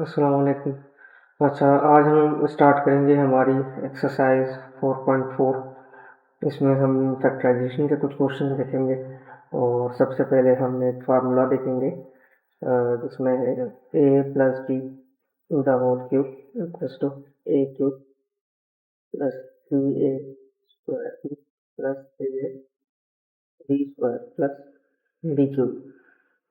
अस्सलाम वालेकुम। अच्छा, आज हम स्टार्ट करेंगे हमारी एक्सरसाइज 4.4। इसमें हम फैक्टराइजेशन के कुछ क्वेश्चन देखेंगे और सबसे पहले हम एक फार्मूला देखेंगे जिसमें है A plus B the whole cube equals to A cube plus three A square plus A B square plus B cube.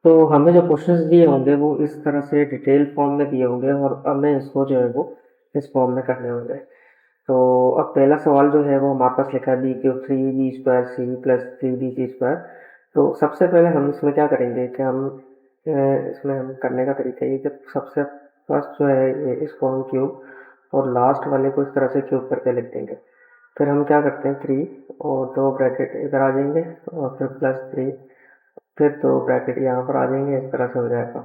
तो हमें जो क्वेश्चंस दिए होंगे वो इस तरह से डिटेल फॉर्म में दिए होंगे और हमें इसको जो है वो इस फॉर्म में करने होंगे। तो अब पहला सवाल जो है वो हमारे पास लिखा है B cube three B square C plus three B C square. तो सबसे पहले हम इसमें क्या करेंगे कि इसमें हम करने का तरीका ये कि सबसे फर्स्ट जो है ये इसको हम क्यूब और लास्ट वाले को इस तरह से क्यूब करके लिख देंगे। फिर हम क्या करते हैं थ्री और दो ब्रैकेट इधर आ जाएंगे और फिर प्लस थ्री, फिर दो ब्रैकेट यहाँ पर आ जाएंगे, इस तरह से हो जाएगा।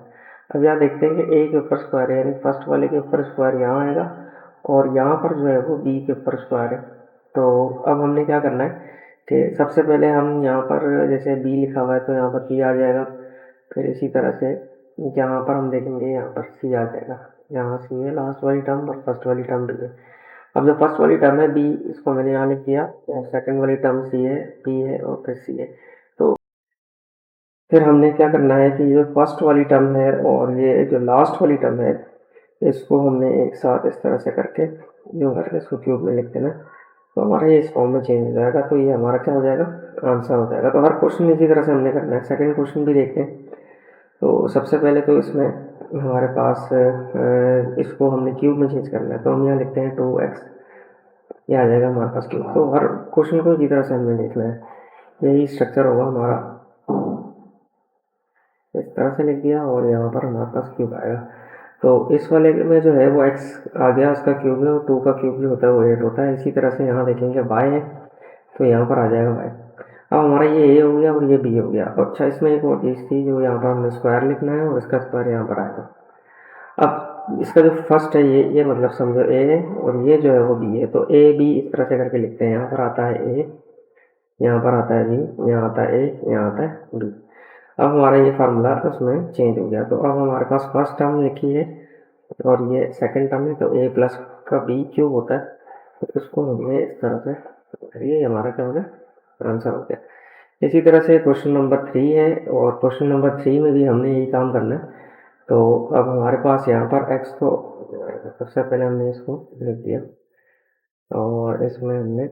अब यहाँ देखते हैं कि ए के ऊपर स्क्वायर है यानी फर्स्ट वाले के ऊपर स्क्वायर यहाँ आएगा और यहाँ पर जो है वो बी के ऊपर स्क्वायर है। तो अब हमने क्या करना है कि सबसे पहले हम यहाँ पर जैसे बी लिखा हुआ है तो यहाँ पर बी आ जाएगा। फिर इसी तरह से यहाँ पर हम देखेंगे यहाँ पर सी आ जाएगा। यहाँ सी है लास्ट वाली टर्म और फर्स्ट वाली टर्म बी है। अब जो फर्स्ट वाली टर्म है बी, इसको मैंने यहाँ लिख दिया और सेकंड वाली टर्म सी है, बी है और फिर सी है। तो फिर हमने क्या करना है कि ये फर्स्ट वाली टर्म है और ये जो लास्ट वाली टर्म है इसको हमने एक साथ इस तरह से करके जो करके इसको क्यूब में लिख देना। तो हमारा ये इस फॉर्म में चेंज हो जाएगा। तो ये हमारा क्या हो जाएगा, आंसर हो जाएगा। तो हर क्वेश्चन इसी तरह से हमने करना है। सेकंड क्वेश्चन भी देखते हैं। तो सबसे पहले तो इसमें हमारे पास इसको हमने क्यूब में चेंज करना है तो हम यहाँ लिखते हैं 2x, ये आ जाएगा हमारे पास क्यूब। तो हर क्वेश्चन को इसी तरह से हमने देखना है। यही स्ट्रक्चर होगा हमारा, इस तरह से लिख दिया और यहाँ पर हमारे पास क्यूब आएगा। तो इस वाले में जो है वो x आ गया, उसका क्यूब है, और 2 का क्यूब जो होता है वो 8 होता है। इसी तरह से यहाँ देखेंगे y है तो यहाँ पर आ जाएगा y। अब हमारा ये a हो गया और ये b हो गया। अच्छा, इसमें एक और चीज़ थी जो यहाँ पर हमने स्क्वायर लिखना है और इसका स्क्वायर यहाँ पर आएगा। अब इसका जो फर्स्ट है ये मतलब समझो a है और ये जो है वो b है। तो a b इस तरह से करके लिखते हैं। यहाँ पर आता है a, यहाँ पर आता है b, यहाँ आता है a, यहाँ आता है b। अब हमारा ये फार्मूला उसमें चेंज हो गया। तो अब हमारे पास फर्स्ट टर्म लिखी है और ये सेकंड टर्म है तो a प्लस का b क्यूब होता है। तो इसको हमने इस तरह से, ये हमारा क्या हो गया, आंसर हो गया। इसी तरह से क्वेश्चन नंबर 3 है और क्वेश्चन नंबर 3 में भी हमने यही काम करना है। तो अब हमारे पास यहाँ पर x को सबसे पहले हमने इसको लिख दिया और इसमें हमने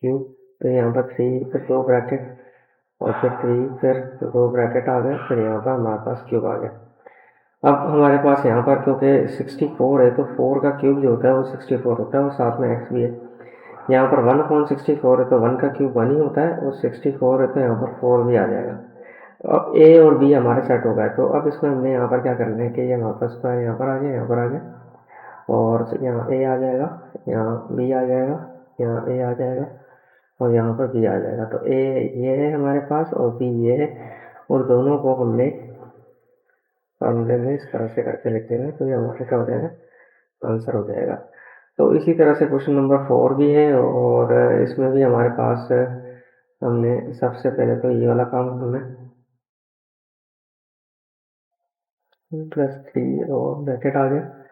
क्यूब, तो यहाँ पर 3 फिर दो ब्रैकेट और फिर 3 फिर दो ब्रैकेट आ गए, फिर यहाँ पर हमारे पास क्यूब आ गया। अब हमारे पास यहाँ पर क्योंकि 64 है तो 4 का क्यूब जो होता है वो 64 होता है और साथ में x भी है। यहाँ पर 1/64 है तो 1 का क्यूब 1 ही होता है और 64 है तो यहाँ पर 4 भी आ जाएगा। अब a और b हमारे सेट हो गए। तो अब इसमें हमने यहाँ पर क्या करना है कि ये हमारे पास स्क्वायर यहाँ पर आ गया, यहाँ पर आ गया और यहाँ a आ जाएगा, यहाँ b आ जाएगा, यहाँ a आ जाएगा और यहाँ पर b आ जाएगा। तो a ये है हमारे पास और b ये है और दोनों को हमने फॉर्मूले में इस तरह से करके लिख देंगे तो ये हमारा क्या हो जाएगा, आंसर हो जाएगा। तो इसी तरह से क्वेश्चन नंबर 4 भी है और इसमें भी हमारे पास हमने सबसे पहले तो ये वाला काम हमने +3 और ब्रैकेट आ गया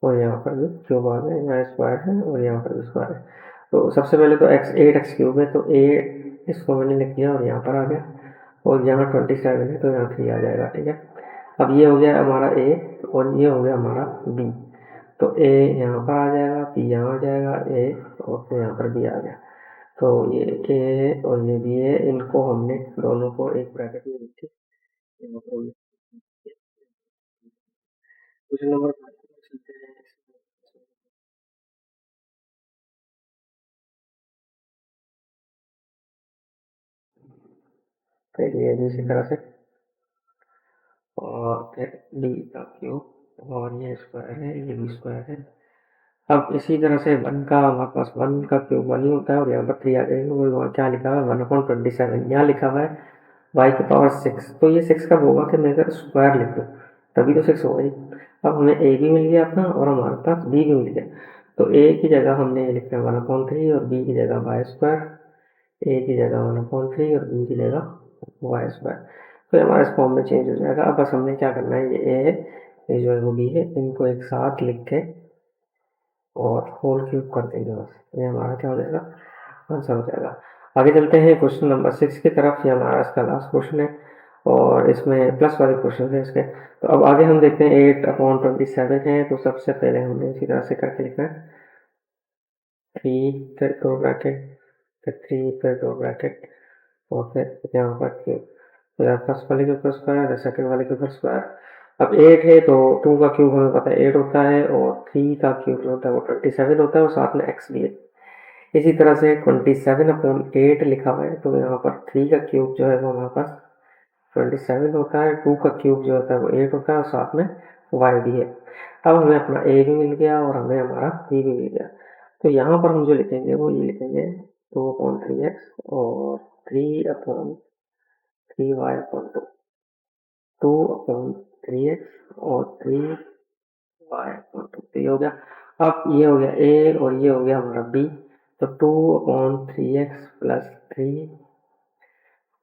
और यहाँ पर भी क्यूब आ गया, यहाँ स्क्वायर है और यहाँ पर भी स्क्वायर है। तो सबसे पहले तो 8x क्यूब है तो a इसको मैंने लिख दिया और यहाँ पर आ गया और यहाँ 27 है तो यहाँ 3 आ जाएगा। ठीक है, अब ये हो गया हमारा a और ये हो गया हमारा b। तो a यहाँ पर आ जाएगा, b यहाँ आ जाएगा, a और फिर यहाँ पर b आ गया। तो ये a और ये b है, इनको हमने दोनों को एक ब्रैकेट में लिख के यहाँ पर क्वेश्चन नंबर 5 चलते हैं। फिर ये भी इसी तरह से और फिर डी का क्यूब और ये स्क्वायर है, ये भी स्क्वायर है। अब इसी तरह से 1 का हमारे पास 1 का क्यूब 1 ही होता है और यहाँ पर 3 आ जाएगा। वो वहाँ क्या लिखा हुआ है 1/27, यहाँ लिखा हुआ है y की पावर 6। तो ये 6 कब होगा कि मैं अगर स्क्वायर लिख दूँ तभी तो 6 होगा ही। अब हमें a भी मिल गया अपना और हमारे पास b भी मिल गया। तो a की जगह हमने लिखा है 1/3 और b की जगह वाई स्क्वायर, a की जगह 1/3 और b की जगह वाई स्क्वायर। तो हमारा इस फॉर्म में चेंज हो जाएगा। अब बस हमने क्या करना है, ये a है, ये जो है वो बी है, इनको एक साथ लिख के और होल क्यूब कर देंगे बस, ये हमारा क्या हो जाएगा, आंसर हो जाएगा। आगे चलते हैं क्वेश्चन नंबर 6 की तरफ। ये हमारा इसका लास्ट क्वेश्चन है और इसमें प्लस वाले क्वेश्चन है इसके। तो अब आगे हम देखते हैं 8/27 है, तो सबसे पहले हमने इसी तरह से करके लिखना है 3 फिर 2 ब्रैकेट, फिर 3 फिर 2 ब्रैकेट और फिर यहाँ पर क्यूब। तो यार फर्स्ट वाले के ऊपर स्क्वायर, सेकंड वाले के ऊपर स्क्वायर। अब 8 है तो 2 का क्यूब हमें पता है 8 होता है और 3 का क्यूब जो होता है वो 27 होता है और साथ में x भी है। इसी तरह से 27/8 लिखा हुआ है, तो यहाँ पर 3 का क्यूब जो है वो हमारे पास 27 होता है, 2 का क्यूब जो होता है वो 8 होता है और साथ में y भी है। अब हमें अपना a भी मिल गया और हमें हमारा b भी मिल गया। तो यहाँ पर हम जो लिखेंगे वो ये लिखेंगे 2/3x और 3/3y/2, 2/3x और 3y/2, तो ये हो गया। अब ये हो गया a और ये हो गया हमारा b, तो 2/3x प्लस 3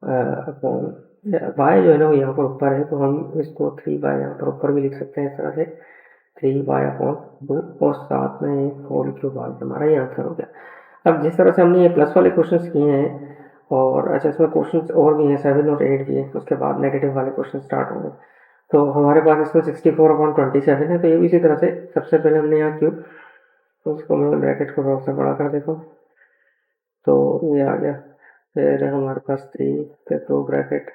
अपॉन y जो है ना वो यहाँ पर ऊपर है, तो हम इसको 3y यहाँ पर ऊपर भी लिख सकते हैं इस तरह से 3y/2 और साथ में एक होल क्यूब आ गया, हमारा ये आंसर हो गया। अब जिस तरह से हमने ये प्लस वाले क्वेश्चंस किए हैं और अच्छा इसमें क्वेश्चंस और भी हैं 7 और 8 भी है, उसके बाद नेगेटिव वाले क्वेश्चन स्टार्ट होंगे। तो हमारे पास इसमें 64/27 है, तो ये भी इसी तरह से सबसे पहले हमने यहाँ क्यूब, तो उसको मैं ब्रैकेट को थोड़ा सा बड़ा कर देखो तो ये आ गया। फिर हमारे पास 3 फिर 2 ब्रैकेट,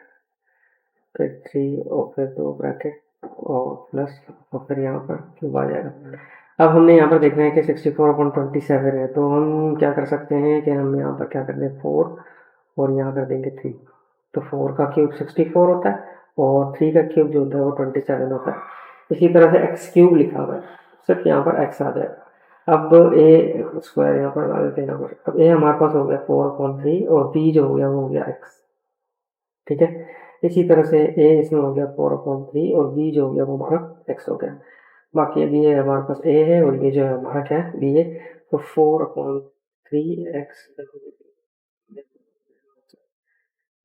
फिर 3 और फिर 2 ब्रैकेट और प्लस और फिर यहाँ पर क्यूब आ जाएगा। अब हमने यहाँ पर देखना है कि 64/27 है, तो हम क्या कर सकते हैं कि हम यहाँ पर क्या कर दें 4 और यहाँ कर देंगे 3। तो 4 का क्यूब 64 होता है और 3 का क्यूब जो होता है वो 27 होता है। इसी तरह से x क्यूब लिखा हुआ है, सिर्फ यहाँ पर x आ जाएगा। अब a स्क्वायर यहाँ पर ला देते हैं यहाँ पर। अब a हमारे पास हो गया 4/3 और b जो हो गया वो हो गया x, ठीक है। इसी तरह से a इसमें हो गया 4/3 और b जो हो गया वो हमारा x हो गया। बाकी अभी ये हमारे पास a है और ये जो है हमारा क्या है b है, तो 4/3x।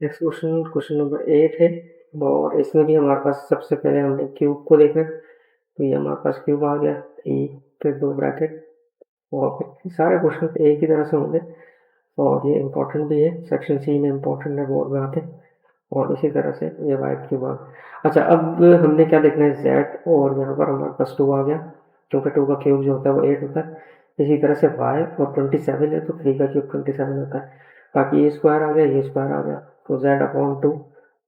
नेक्स्ट क्वेश्चन नंबर 8 है और इसमें भी हमारे पास सबसे पहले हमने क्यूब को देखना है, तो ये हमारे पास क्यूब आ गया e, फिर 2 ब्रैकेट और फिर सारे क्वेश्चन एक ही तरह से होंगे और ये इंपॉर्टेंट भी है, सेक्शन सी में इंपॉर्टेंट है, बोर्ड में आते हैं। और इसी तरह से ये वाई क्यूब आ गया। अच्छा अब हमने क्या देखना है z, और यहाँ पर हमारे पास 2 आ गया क्योंकि 2 का क्यूब जो होता है वो 8 होता है। इसी तरह से y और 27 है तो 3 का क्यूब 27 होता है। बाकी ये स्क्वायर आ गया, ये स्क्वायर आ गया, तो z/2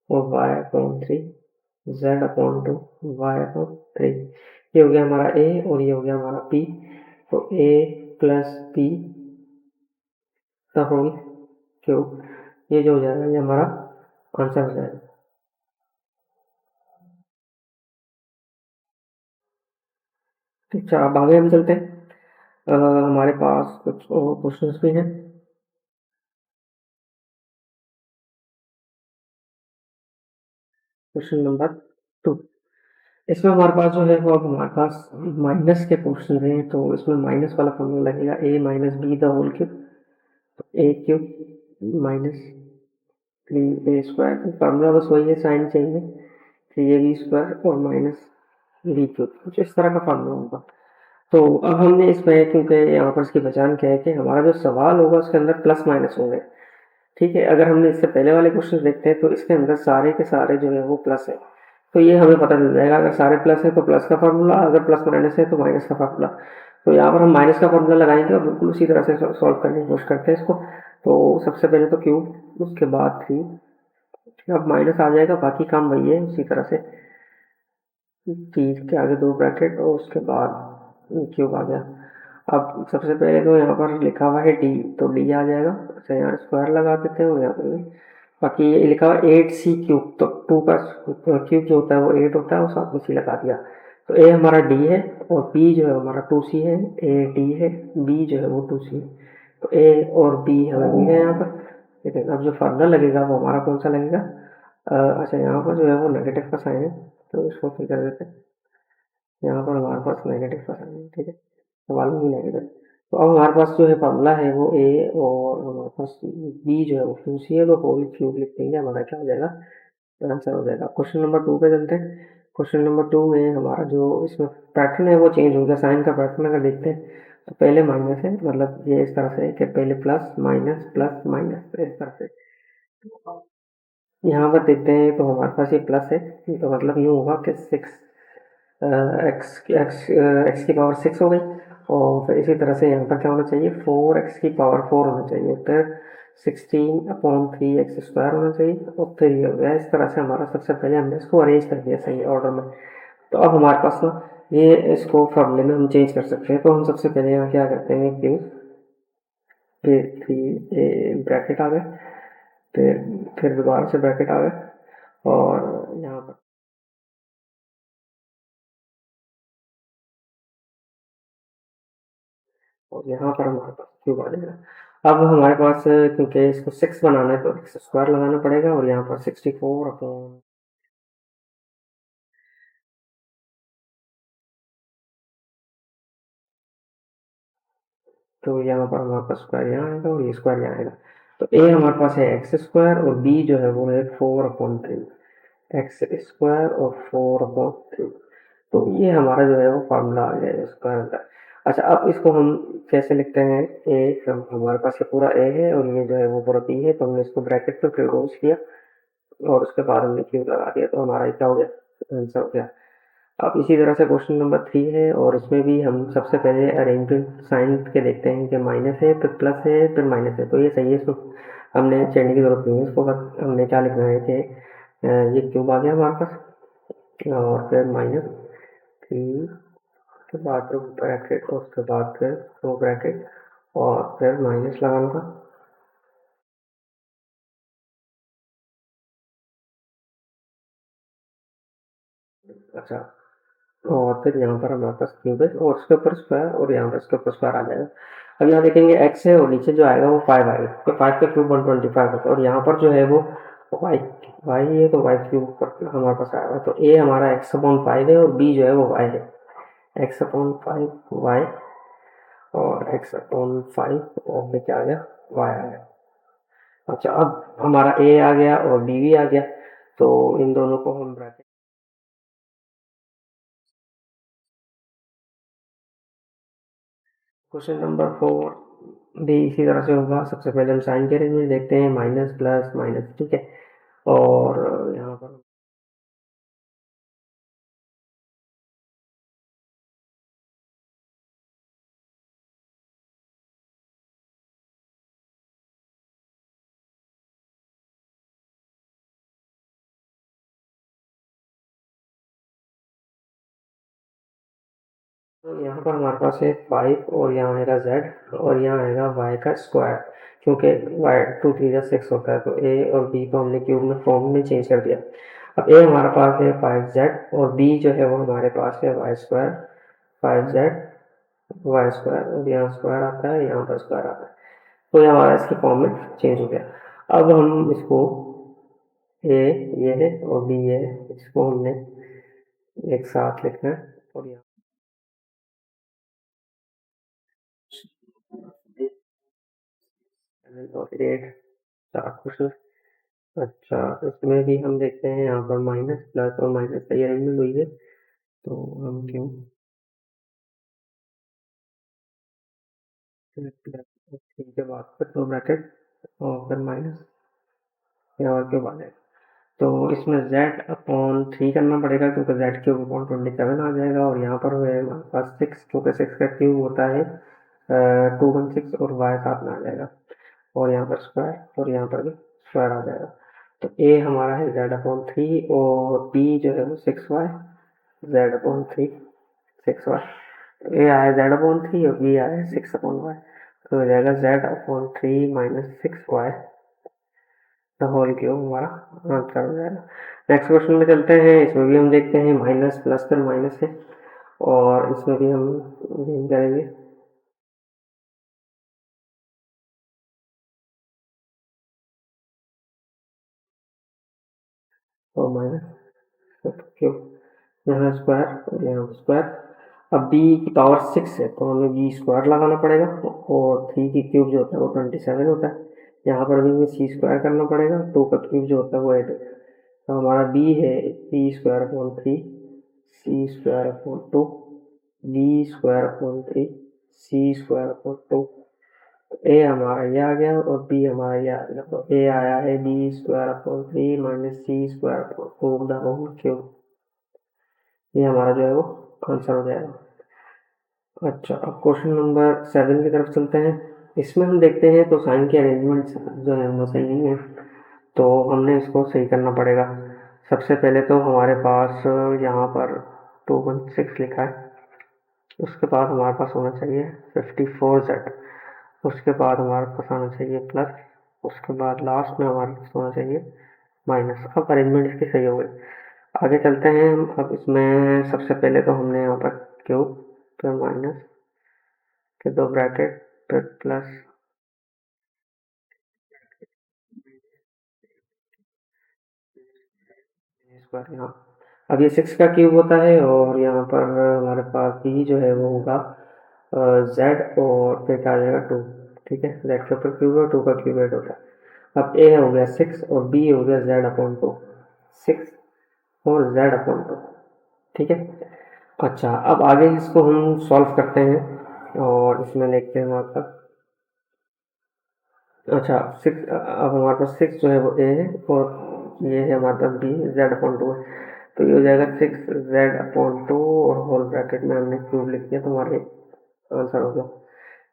और y/3, z/2 y/3, ये हो गया हमारा a और ये हो गया हमारा p। तो a प्लस p का होल क्यूब, ये जो हो जाएगा ये हमारा आंसर हो जाएगा। अच्छा अब आगे हम चलते हैं। हमारे पास कुछ और क्वेश्चंस भी हैं। क्वेश्चन नंबर 2, इसमें हमारे पास जो है वो अब हमारे पास माइनस के क्वेश्चन हैं, तो इसमें माइनस वाला फॉर्मूला लगेगा a minus B the whole cube, तो a cube minus 3a square, formula बस वही है, साइन चाहिए 3ab स्क्वायर और माइनस बी क्यूब, कुछ इस तरह का फार्मूला होगा। तो अब हमने इसमें क्योंकि यहाँ पर इसकी पहचान क्या है कि हमारा जो सवाल होगा उसके अंदर प्लस माइनस होंगे, ठीक है। अगर हमने इससे पहले वाले क्वेश्चन देखते हैं तो इसके अंदर सारे के सारे जो है वो प्लस है, तो ये हमें पता चल जाएगा अगर सारे प्लस है तो प्लस का फार्मूला, अगर प्लस माइनस है तो माइनस का फार्मूला। तो यहाँ पर हम माइनस का फार्मूला लगाएंगे और बिल्कुल उसी तरह से सॉल्व करने की कोशिश करते हैं इसको। तो सबसे पहले तो क्यूब, उसके बाद 3, अब माइनस आ जाएगा, बाकी काम वही है उसी तरह से, 3 के आगे 2 ब्रैकेट और उसके बाद क्यूब आ गया। अब सबसे पहले तो यहाँ पर लिखा हुआ है डी, तो डी आ जाएगा, अच्छा यहाँ स्क्वायर लगा देते हैं और यहाँ पर भी। बाकी ये लिखा हुआ 8c क्यूब, तो 2 का क्यूब जो होता है वो 8 होता है और साथ में सी लगा दिया। तो ए हमारा डी है और बी जो है हमारा 2c है, ए डी है, बी जो है वो 2c है, तो ए और बी हमें मिल गया यहाँ पर। लेकिन अब जो फार्मूला लगेगा वो हमारा कौन सा लगेगा, अच्छा यहाँ पर जो है वो नेगेटिव का साइन है, तो इसको फिर कर देते हैं, यहाँ पर हमारे पास नेगेटिव का साइन है, ठीक है, सवाल में भी नेगेटिव। तो अब हमारे पास जो है फार्मूला है वो ए और हमारे पास बी जो है वो क्यू सी है, तो होल क्यूब लिख देंगे, हमारा क्या हो जाएगा, आंसर हो जाएगा। क्वेश्चन नंबर 2 पे चलते हैं। क्वेश्चन नंबर 2 में हमारा जो इसमें पैटर्न है वो चेंज हो गया। साइन का पैटर्न अगर देखते हैं तो पहले माइनस है, मतलब ये इस तरह से कि पहले प्लस माइनस इस तरह से। यहाँ पर देखते हैं तो हमारे पास ये प्लस है, तो मतलब यूँ होगा कि सिक्स एक्स की पावर 6 हो गई। और फिर इसी तरह से यहाँ पर क्या होना चाहिए, 4x की पावर 4 होना चाहिए। फिर 16/3x² होना चाहिए। और फिर ये हो गया। इस तरह से हमारा सबसे पहले हमने इसको अरेंज कर दिया सही ऑर्डर में। तो अब हमारे पास ना ये इसको फॉर्मूले में हम चेंज कर सकते हैं। तो हम सबसे पहले यहाँ क्या करते हैं कि ये थ्री ब्रैकेट आ गए, फिर दोबारा से ब्रैकेट आ गए, और यहाँ पर और यहाँ पर हमारे पास क्यूब आ जाएगा। अब हमारे पास क्योंकि इसको 6 बनाना है तो x² लगाना पड़ेगा, और यहाँ पर 64 अपॉन, तो यहाँ पर हमारे पास स्क्वायर यहाँ आएगा और ये स्क्वायर यहाँ आएगा। तो a हमारे पास है x² और b जो है वो है 4/3, x² और 4/3। तो ये हमारा जो है वो फार्मूला आ गया स्क्वायर का। अच्छा, अब इसको हम कैसे लिखते हैं, हमारे पास ये पूरा a है और ये जो है वो पूरा b है, तो हमने इसको ब्रैकेट में फिर क्लोज किया और उसके बाद हमने क्यूब लगा दिया, तो हमारा क्या हो गया, आंसर हो गया। अब इसी तरह से क्वेश्चन नंबर 3 है, और इसमें भी हम सबसे पहले अरेंजमेंट साइन के देखते हैं कि माइनस है, फिर प्लस है, फिर माइनस है। तो ये सही है, इसको हमने चेंज की जरूरत नहीं है। इसको बस हमने क्या लिखना है कि ये क्यूब आ गया हमारे पास, और फिर -3 के बाद ब्रैकेट, और उसके बाद फिर दो ब्रैकेट, और फिर माइनस लगाना था। अच्छा, और फिर यहाँ पर हमारे पास क्यूब है और उसके ऊपर स्क्वायर, और यहाँ पर इसके ऊपर स्क्वायर आ जाएगा। अब यहाँ देखेंगे x है और नीचे जो आएगा वो 5 आएगा, तो 5 का क्यूब 125 होता है, और यहाँ पर जो है वो y y है, तो y क्यूब पर हमारे पास आएगा। तो a हमारा x/5 है और b जो है वो y है, x/5 y, और x/5 और में क्या आ गया, y आ गया। अच्छा, अब हमारा a आ गया और b भी आ गया, तो इन दोनों को हम ब्रैकेट, क्वेश्चन नंबर 4 भी इसी तरह से होगा। सबसे पहले हम साइन के अरेंजमेंट देखते हैं, माइनस प्लस माइनस, ठीक है। और यहाँ पर तो यहाँ पर हमारे पास है 5, और यहाँ आएगा z, और यहाँ आएगा y का स्क्वायर, क्योंकि y 2 3 जा 6 होता है। तो a और b को हमने क्यूब में फॉर्म में चेंज कर दिया। अब a हमारे पास है 5z, और b जो है वो हमारे पास है y², 5z y², और यहाँ स्क्वायर आता है, यहाँ पर स्क्वायर आता है। तो ये हमारा इसके फॉर्म में चेंज हो गया। अब हम इसको a ये है और b ये है, इसको हमने एक साथ लिखना है, और यहाँ और 8 चार क्वेश्चन। अच्छा, इसमें भी हम देखते हैं यहाँ पर माइनस प्लस और माइनस का ये अरेंजमेंट हुई है, तो हम क्यों प्लस, थ्री के बाद फिर दो ब्रैकेट, और फिर माइनस, यहाँ और के बाद है। तो इसमें z/3 करना पड़ेगा, क्योंकि z³ 27 आ जाएगा, और यहाँ पर है हमारे पास 6, क्योंकि 6 का क्यूब होता है 216, और y साथ में आ जाएगा, और यहाँ पर स्क्वायर, और यहाँ पर भी स्क्वायर आ जाएगा। तो a हमारा है z/3, और b जो है वो 6y, z/3 6y। a आया z/3 और b आया 6/y, तो हो जाएगा z/3 minus 6y the whole cube, हमारा आंसर हो जाएगा। नेक्स्ट क्वेश्चन में चलते हैं। इसमें भी हम देखते हैं माइनस प्लस फिर माइनस है, और इसमें भी हम यही करेंगे, और माइनस क्यूब, यहाँ स्क्वायर और यहाँ स्क्वायर। अब b की पावर 6 है, तो हमें b² लगाना पड़ेगा, और 3 की क्यूब जो होता है वो 27 होता है। यहाँ पर भी हमें c² करना पड़ेगा, 2 का क्यूब जो होता है वो 8 होता है। तो हमारा b है b² upon 3, C square upon 2 B square upon 3 C square upon 2। A हमारा ये आ गया और बी हमारा ये आ गया। तो ए आया है B square upon 3 minus C square upon 4 the whole cube. ये हमारा जो है वो आंसर हो जाएगा। अच्छा, अब क्वेश्चन नंबर 7 की तरफ चलते हैं। इसमें हम देखते हैं तो साइन के अरेंजमेंट जो है वो सही नहीं है, तो हमने इसको सही करना पड़ेगा। सबसे पहले तो हमारे पास यहाँ पर 216 लिखा है, उसके बाद हमारे पास होना चाहिए 54z, उसके बाद हमारे पास आना चाहिए प्लस, उसके बाद लास्ट में हमारे पास होना चाहिए माइनस। अब अरेंजमेंट इसकी सही हो गई। आगे चलते हैं हम। अब इसमें सबसे पहले तो हमने यहाँ पर क्यूब फिर माइनस फिर 2 ब्रैकेट फिर प्लस स्क्वायर यहाँ। अब ये 6 का क्यूब होता है और यहाँ पर हमारे पास बी जो है वो होगा z और फिर क्या आ जाएगा 2। ठीक है, z के ऊपर क्यूब है, 2 का क्यूब 8 होता है। अब a हो गया 6 और b हो गया z अपॉन 2, 6 और z अपॉन 2। ठीक है। अच्छा, अब आगे इसको हम सॉल्व करते हैं और इसमें देखते हैं हमारे पास। अच्छा, 6 अब हमारे पास 6 जो है वो ए है और ये है हमारे पास बी जेड अपॉन 2 है। तो ये हो जाएगा 6z/2 और होल ब्रैकेट में हमने क्यूब लिख दिया, तो हमारे आंसर हो गया।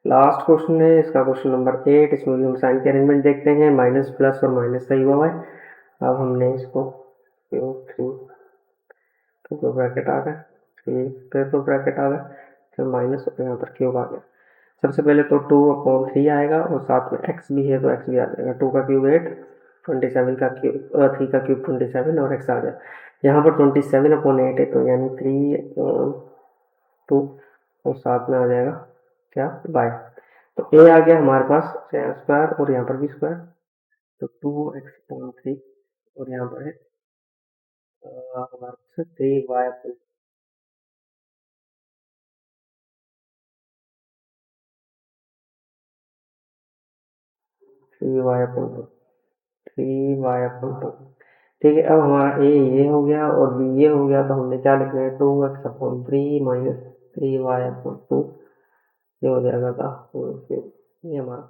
लास्ट क्वेश्चन है इसका, क्वेश्चन नंबर 8। इसमें भी हम साइन के अरेंजमेंट देखते हैं। माइनस प्लस और माइनस सही हुआ है। अब हमने इसको क्यूब 3 तो ब्रैकेट आ गया, फिर तो ब्रैकेट आ गया, फिर माइनस और यहाँ पर क्यूब आ गया। सबसे पहले तो 2/3 आएगा और साथ में x भी है तो x भी आ जाएगा। 2 का क्यूब 8, 27 का क्यूब 3 का क्यूब 27 और x आ गया। यहाँ पर 27/8 है तो यानी 3/2 और साथ में आ जाएगा क्या बाय। तो a आ गया हमारे पास स्क्वायर और यहाँ पर भी स्क्वायर, तो 2x/3 और यहाँ पर है हमारे पास 3y 3y/2 3y/2। ठीक है, अब हमारा ए ये हो गया और बी ये हो गया, तो हमने क्या लिखना है 2x/3 माइनस 3y/2। ये हो जाएगा था, ये हमारा